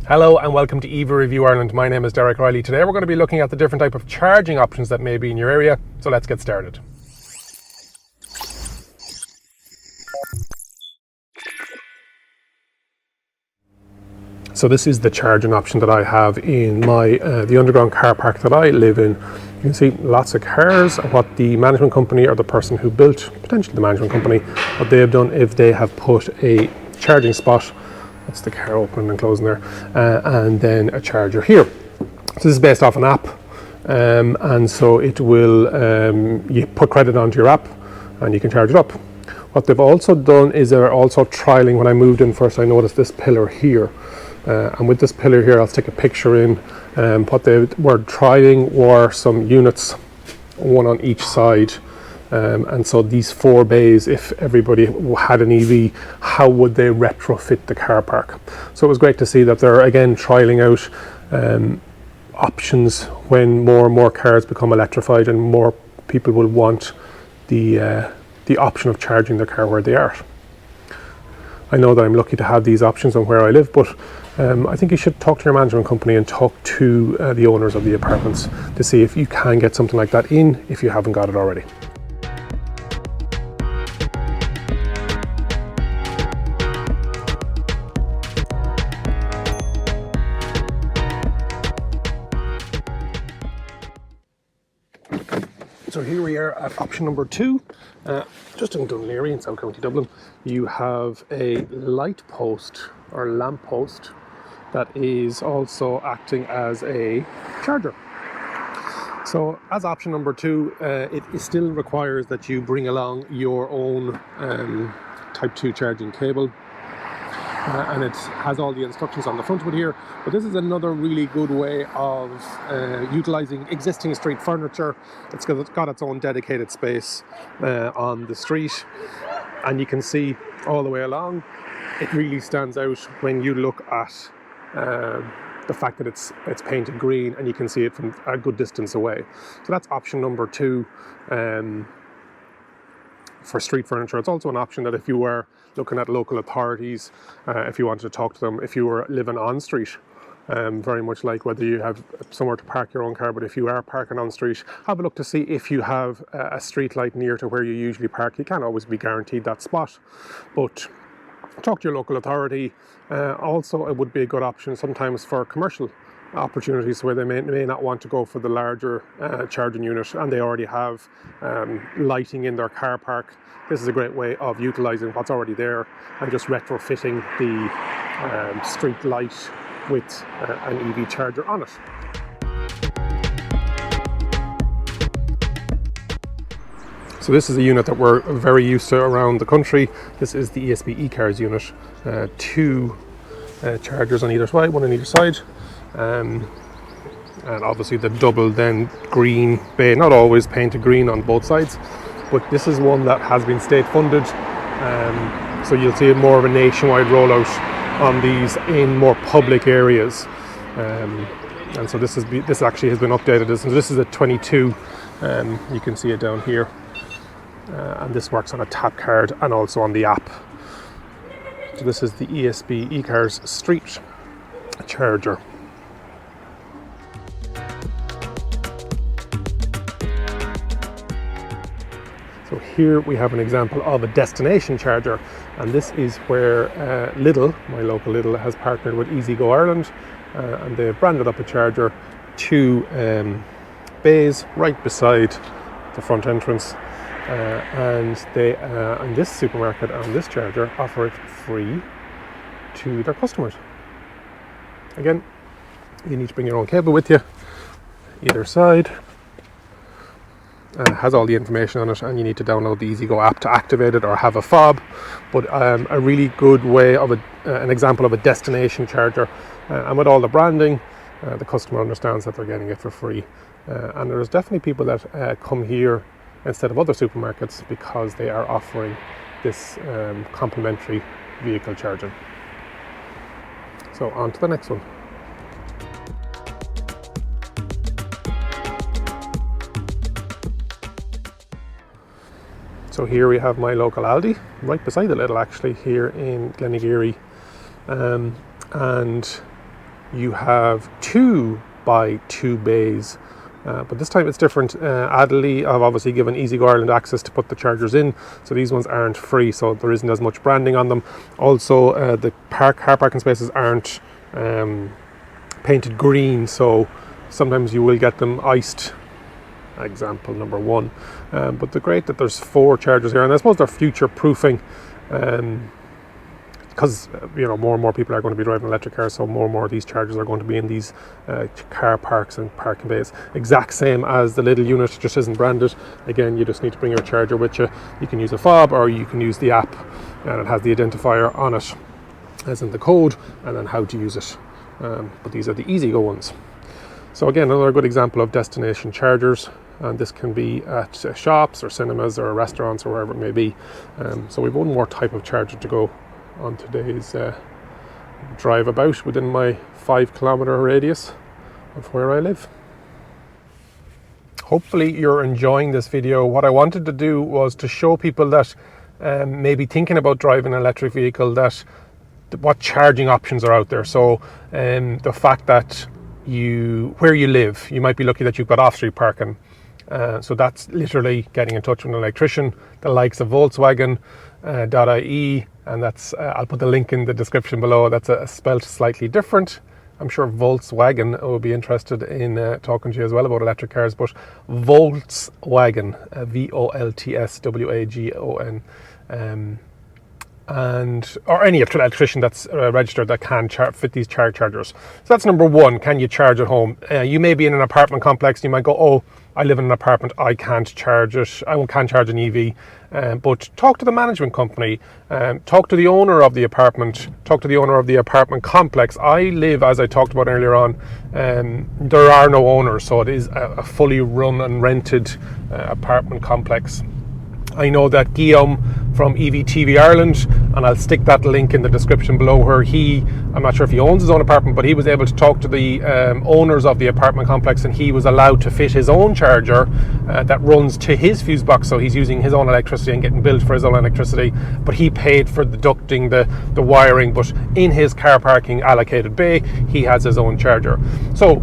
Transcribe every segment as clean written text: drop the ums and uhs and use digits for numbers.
Hello and welcome to TV Ireland. My name is Reilly. Today we're going to be looking at the different type of charging options that may be in your area. So let's get started. So this is the charging option that I have in my the underground car park that I live in. You can see lots of cars and what the management company or the person who built, potentially the management company, what they have done if they have put a charging spot. That's the car opening and closing there, and then a charger here. So this is based off an app, and so it will, you put credit onto your app and you can charge it up. What they've also done is they're also trialing. When I moved in first, I noticed this pillar here, and with this pillar here, I'll stick a picture in. What they were trialing were some units, one on each side. And so these 4 bays, if everybody had an EV, how would they retrofit the car park? So it was great to see that they're again trialing out options when more and more cars become electrified and more people will want the option of charging their car where they are. I know that I'm lucky to have these options on where I live, but I think you should talk to your management company and talk to the owners of the apartments to see if you can get something like that in if you haven't got it already. So here we are at option number 2, just in Dunleary in South County Dublin. You have a light post or lamp post that is also acting as a charger. So as option number 2, it still requires that you bring along your own type 2 charging cable. And it has all the instructions on the front of it here, but this is another really good way of utilising existing street furniture. It's got its own dedicated space on the street, and you can see all the way along. It really stands out when you look at the fact that it's painted green and you can see it from a good distance away. So that's option number 2. For street furniture. It's also an option that if you were looking at local authorities, if you wanted to talk to them, if you were living on street, very much like whether you have somewhere to park your own car, but if you are parking on street, have a look to see if you have a street light near to where you usually park. You can't always be guaranteed that spot, but talk to your local authority. Also, it would be a good option sometimes for commercial opportunities where they may not want to go for the larger charging unit and they already have lighting in their car park. This is a great way of utilising what's already there and just retrofitting the street light with an EV charger on it. So this is a unit that we're very used to around the country. This is the eCars unit. 2 chargers on either side, one on either side. And obviously the double then green bay, not always painted green on both sides, but this is one that has been state funded, so you'll see more of a nationwide rollout on these in more public areas, and so this actually has been updated. This is a 22, you can see it down here, and this works on a tap card and also on the app. So this is the eCars street charger. So here we have an example of a destination charger, and this is where Lidl, my local Lidl, has partnered with EasyGo Ireland, and they've branded up a charger, 2 bays right beside the front entrance, and they, in this supermarket and this charger, offer it free to their customers. Again, you need to bring your own cable with you, either side. Has all the information on it, and you need to download the EasyGo app to activate it or have a fob, but a really good way of an example of a destination charger, and with all the branding, the customer understands that they're getting it for free, and there's definitely people that come here instead of other supermarkets because they are offering this complimentary vehicle charging. So on to the next one. So here we have my local Aldi, right beside the Lidl actually, here in Glenageary, and you have 2x2 bays. But this time it's different. Aldi have obviously given EasyGo Ireland access to put the chargers in, so these ones aren't free, so there isn't as much branding on them. Also, the car parking spaces aren't painted green, so sometimes you will get them iced. Example number 1. But the great that there's 4 chargers here, and I suppose they're future proofing. Because more and more people are going to be driving electric cars, so more and more of these chargers are going to be in these car parks and parking bays. Exact same as the Lidl unit, just isn't branded. Again, you just need to bring your charger with you. You can use a fob or you can use the app, and it has the identifier on it, as in the code, and then how to use it. But these are the EasyGo ones. So again, another good example of destination chargers, and this can be at shops or cinemas or restaurants or wherever it may be. So we've one more type of charger to go on today's drive about within my 5-kilometre radius of where I live. Hopefully you're enjoying this video. What I wanted to do was to show people that maybe thinking about driving an electric vehicle, that what charging options are out there. So the fact that where you live, you might be lucky that you've got off-street parking. So that's literally getting in touch with an electrician, the likes of Volkswagen.ie, and that's I'll put the link in the description below. That's spelled slightly different. I'm sure Volkswagen will be interested in talking to you as well about electric cars, but Volkswagen, Voltswagon, or any electrician that's registered that can fit these chargers. So that's number 1. Can you charge at home? You may be in an apartment complex. You might go, oh, I live in an apartment, I can't charge it. I can't charge an EV. But talk to the management company. Talk to the owner of the apartment. Talk to the owner of the apartment complex. I live, as I talked about earlier on, there are no owners, so it is a fully run and rented apartment complex. I know that Guillaume from TV Ireland, and I'll stick that link in the description below, where I'm not sure if he owns his own apartment, but he was able to talk to the owners of the apartment complex, and he was allowed to fit his own charger that runs to his fuse box, so he's using his own electricity and getting billed for his own electricity, but he paid for the ducting, the wiring, but in his car parking allocated bay, he has his own charger. So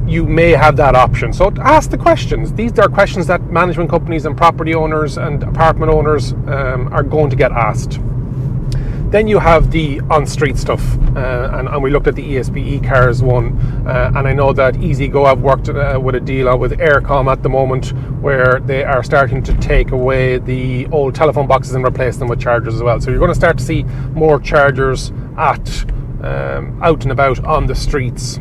you may have that option. So ask the questions. These are questions that management companies and property owners and apartment owners are going to get asked. Then you have the on-street stuff, and we looked at the eCars one, and I know that EasyGo have worked with a deal with Aircom at the moment, where they are starting to take away the old telephone boxes and replace them with chargers as well. So you're going to start to see more chargers out and about on the streets.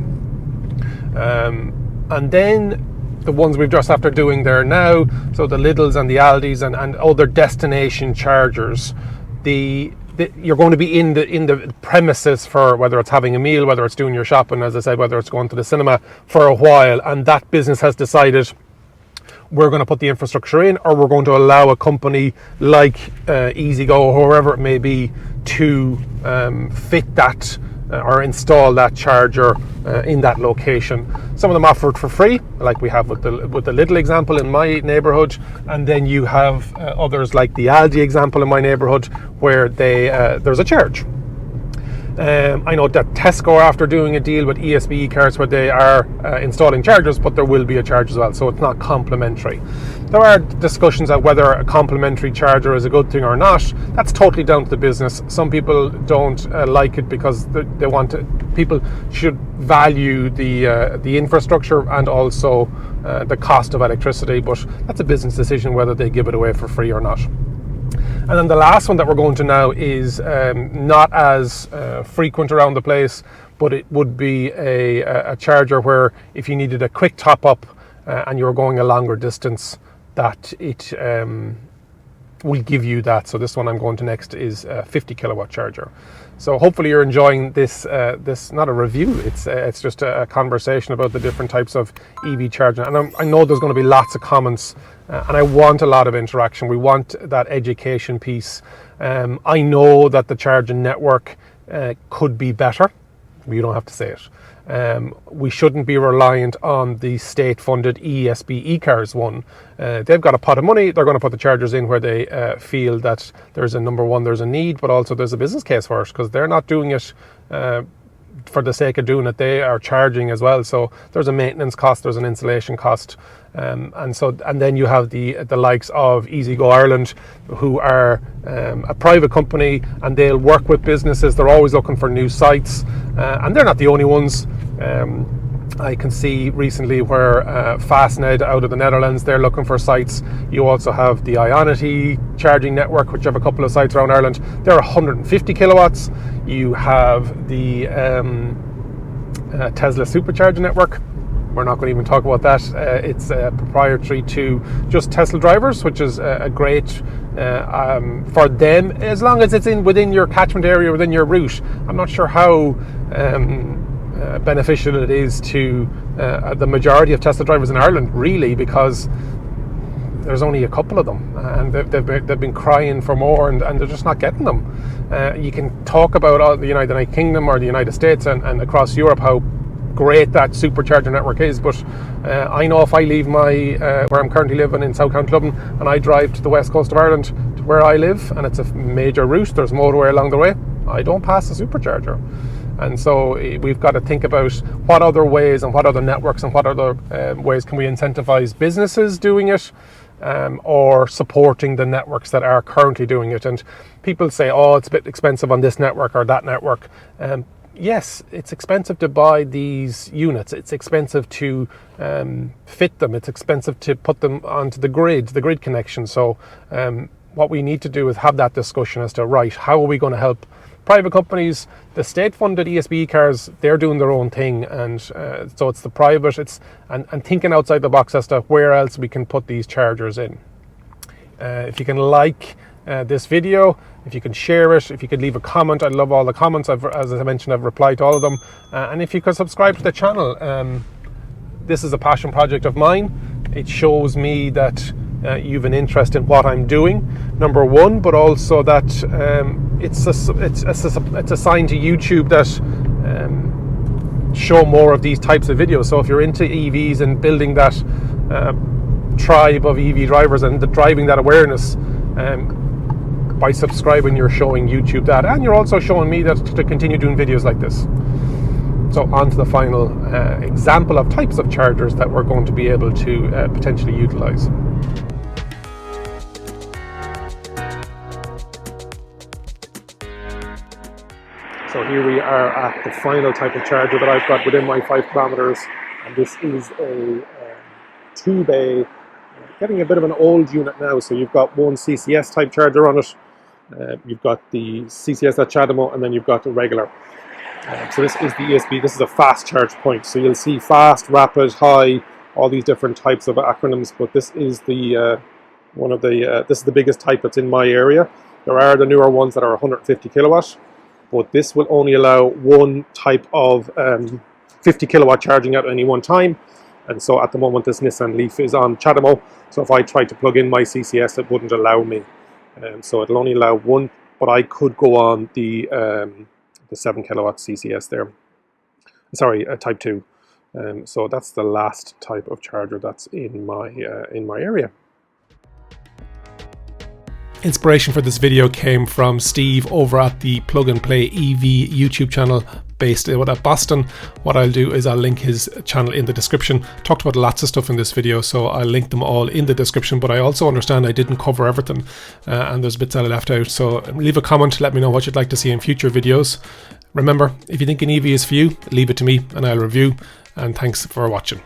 And then the ones we've just after doing there now, so the Lidls and the Aldis and other destination chargers, you're going to be in the premises for whether it's having a meal, whether it's doing your shopping, as I said, whether it's going to the cinema for a while, and that business has decided we're going to put the infrastructure in, or we're going to allow a company like EasyGo or whoever it may be to fit that or install that charger in that location. Some of them offer it for free, like we have with the Lidl example in my neighbourhood, and then you have others like the Aldi example in my neighbourhood, where there's a charge. I know that Tesco are after doing a deal with eCars where they are installing chargers, but there will be a charge as well, so it's not complimentary. There are discussions on whether a complimentary charger is a good thing or not. That's totally down to the business. Some people don't like it because they want to, people should value the infrastructure and also the cost of electricity, but that's a business decision whether they give it away for free or not. And then the last one that we're going to now is not as frequent around the place, but it would be a charger where if you needed a quick top up and you were going a longer distance, that it will give you that. So this one I'm going to next is a 50 kilowatt charger. So hopefully you're enjoying this not a review, it's just a conversation about the different types of EV charging. And I know there's going to be lots of comments, and I want a lot of interaction. We want that education piece. I know that the charging network could be better. You don't have to say it. We shouldn't be reliant on the state-funded eCars one. They've got a pot of money. They're going to put the chargers in where they feel that there's a number one, there's a need, but also there's a business case for it, because they're not doing it for the sake of doing it, they are charging as well. So there's a maintenance cost, there's an installation cost, and then you have the likes of EasyGo Ireland, who are a private company, and they'll work with businesses. They're always looking for new sites, and they're not the only ones. I can see recently where Fastned out of the Netherlands, they're looking for sites. You also have the Ionity charging network, which have a couple of sites around Ireland. They're 150 kilowatts. You have the Tesla supercharging network. We're not going to even talk about that. It's proprietary to just Tesla drivers, which is a great for them, as long as it's within your catchment area, within your route. I'm not sure how beneficial it is to the majority of Tesla drivers in Ireland, really, because there's only a couple of them, and they've been crying for more, and they're just not getting them. You can talk about all the United Kingdom or the United States and across Europe how great that supercharger network is, but I know if I leave my where I'm currently living in South County Dublin and I drive to the west coast of Ireland to where I live, and it's a major route, there's motorway along the way, I don't pass the supercharger. And so we've got to think about what other ways and what other networks and what other ways can we incentivize businesses doing it, or supporting the networks that are currently doing it. And people say, oh, it's a bit expensive on this network or that network. Yes, it's expensive to buy these units. It's expensive to fit them. It's expensive to put them onto the grid connection. So what we need to do is have that discussion as to, right, how are we going to help private companies? The state-funded ESB eCars, they're doing their own thing, and so it's the private, and thinking outside the box as to where else we can put these chargers in. If you can like this video, if you can share it, if you could leave a comment, I love all the comments. As I mentioned, I've replied to all of them, and if you could subscribe to the channel. This is a passion project of mine. It shows me that you've an interest in what I'm doing, number one, but also that it's a sign to YouTube that show more of these types of videos. So if you're into EVs and building that tribe of EV drivers and driving that awareness, by subscribing, you're showing YouTube that, and you're also showing me that to continue doing videos like this. So on to the final example of types of chargers that we're going to be able to potentially utilize. So here we are at the final type of charger that I've got within my 5 kilometers, and this is a 2-bay, getting a bit of an old unit now. So you've got one CCS type charger on it, you've got the CCS at CHAdeMO, and then you've got the regular. So this is the ESB. This is a fast charge point. So you'll see fast, rapid, high, all these different types of acronyms. But this is the this is the biggest type that's in my area. There are the newer ones that are 150 kilowatt, but this will only allow one type of 50 kilowatt charging at any one time. And so at the moment, this Nissan Leaf is on CHAdeMO. So if I tried to plug in my CCS, it wouldn't allow me. So it'll only allow one, but I could go on the 7 kilowatt CCS there. Sorry, type 2. So that's the last type of charger that's in my area. Inspiration for this video came from Steve over at the Plug and Play EV YouTube channel based at Boston. What I'll do is I'll link his channel in the description. Talked about lots of stuff in this video, so I'll link them all in the description, but I also understand I didn't cover everything, and there's bits that I left out. So leave a comment, let me know what you'd like to see in future videos. Remember, if you think an EV is for you, leave it to me and I'll review, and thanks for watching.